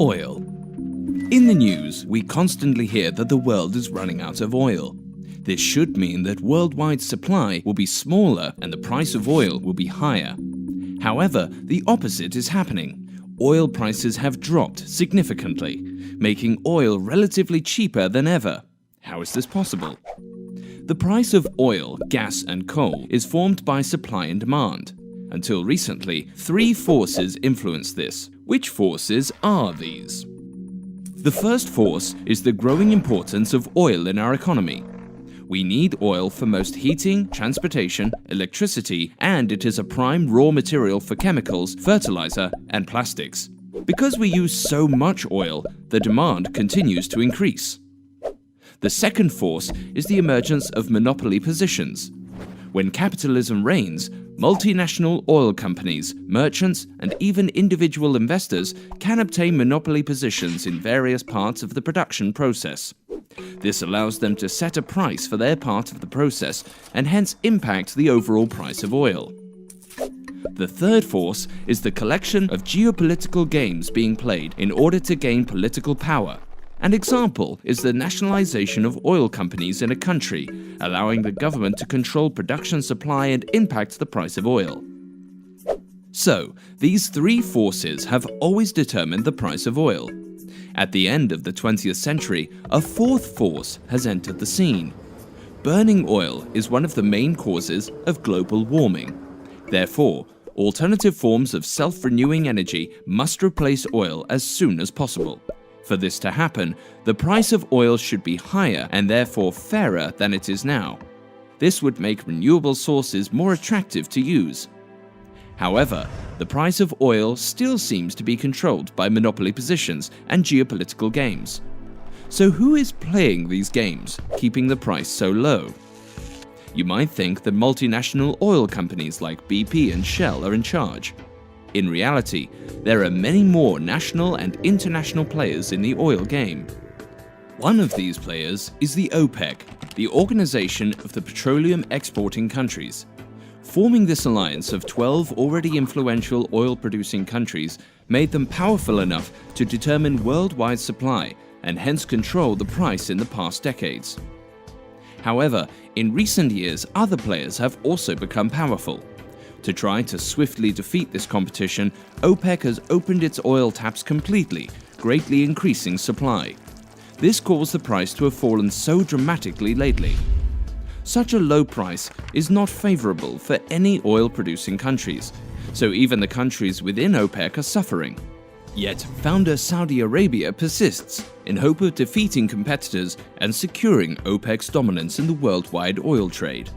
Oil. In the news, we constantly hear that the world is running out of oil. This should mean that worldwide supply will be smaller and the price of oil will be higher. However, the opposite is happening. Oil prices have dropped significantly, making oil relatively cheaper than ever. How is this possible? The price of oil, gas and coal is formed by supply and demand. Until recently, three forces influence this. Which forces are these? The first force is the growing importance of oil in our economy. We need oil for most heating, transportation, electricity, and it is a prime raw material for chemicals, fertilizer, and plastics. Because we use so much oil, the demand continues to increase. The second force is the emergence of monopoly positions. When capitalism reigns, multinational oil companies, merchants, and even individual investors can obtain monopoly positions in various parts of the production process. This allows them to set a price for their part of the process and hence impact the overall price of oil. The third force is the collection of geopolitical games being played in order to gain political power. An example is the nationalization of oil companies in a country, allowing the government to control production supply and impact the price of oil. So, these three forces have always determined the price of oil. At the end of the 20th century, a fourth force has entered the scene. Burning oil is one of the main causes of global warming. Therefore, alternative forms of self-renewing energy must replace oil as soon as possible. For this to happen, the price of oil should be higher and therefore fairer than it is now. This would make renewable sources more attractive to use. However, the price of oil still seems to be controlled by monopoly positions and geopolitical games. So who is playing these games, keeping the price so low? You might think that multinational oil companies like BP and Shell are in charge. In reality, there are many more national and international players in the oil game. One of these players is the OPEC, the Organization of the Petroleum Exporting Countries. Forming this alliance of 12 already influential oil-producing countries made them powerful enough to determine worldwide supply and hence control the price in the past decades. However, in recent years, other players have also become powerful. To try to swiftly defeat this competition, OPEC has opened its oil taps completely, greatly increasing supply. This caused the price to have fallen so dramatically lately. Such a low price is not favorable for any oil-producing countries, so even the countries within OPEC are suffering. Yet, founder Saudi Arabia persists in hope of defeating competitors and securing OPEC's dominance in the worldwide oil trade.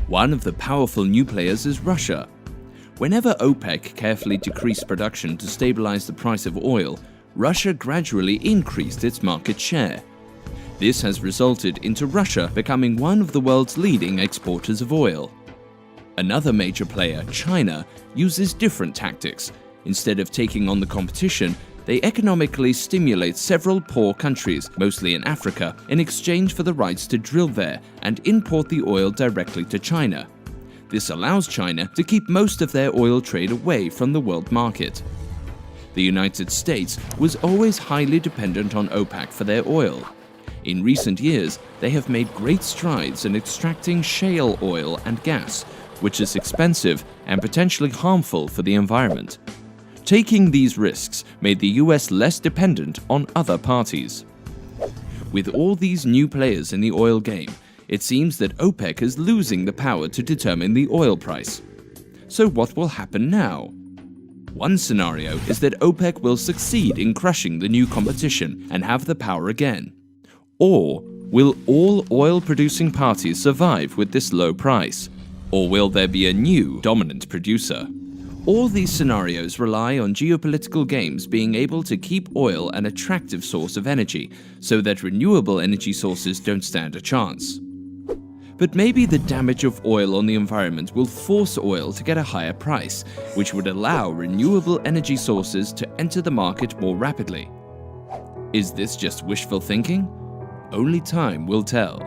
One of the powerful new players is Russia. Whenever OPEC carefully decreased production to stabilize the price of oil, Russia gradually increased its market share. This has resulted into Russia becoming one of the world's leading exporters of oil. Another major player, China, uses different tactics. Instead of taking on the competition, they economically stimulate several poor countries, mostly in Africa, in exchange for the rights to drill there and import the oil directly to China. This allows China to keep most of their oil trade away from the world market. The United States was always highly dependent on OPEC for their oil. In recent years, they have made great strides in extracting shale oil and gas, which is expensive and potentially harmful for the environment. Taking these risks made the US less dependent on other parties. With all these new players in the oil game, it seems that OPEC is losing the power to determine the oil price. So what will happen now? One scenario is that OPEC will succeed in crushing the new competition and have the power again. Or will all oil-producing parties survive with this low price? Or will there be a new dominant producer? All these scenarios rely on geopolitical games being able to keep oil an attractive source of energy so that renewable energy sources don't stand a chance. But maybe the damage of oil on the environment will force oil to get a higher price, which would allow renewable energy sources to enter the market more rapidly. Is this just wishful thinking? Only time will tell.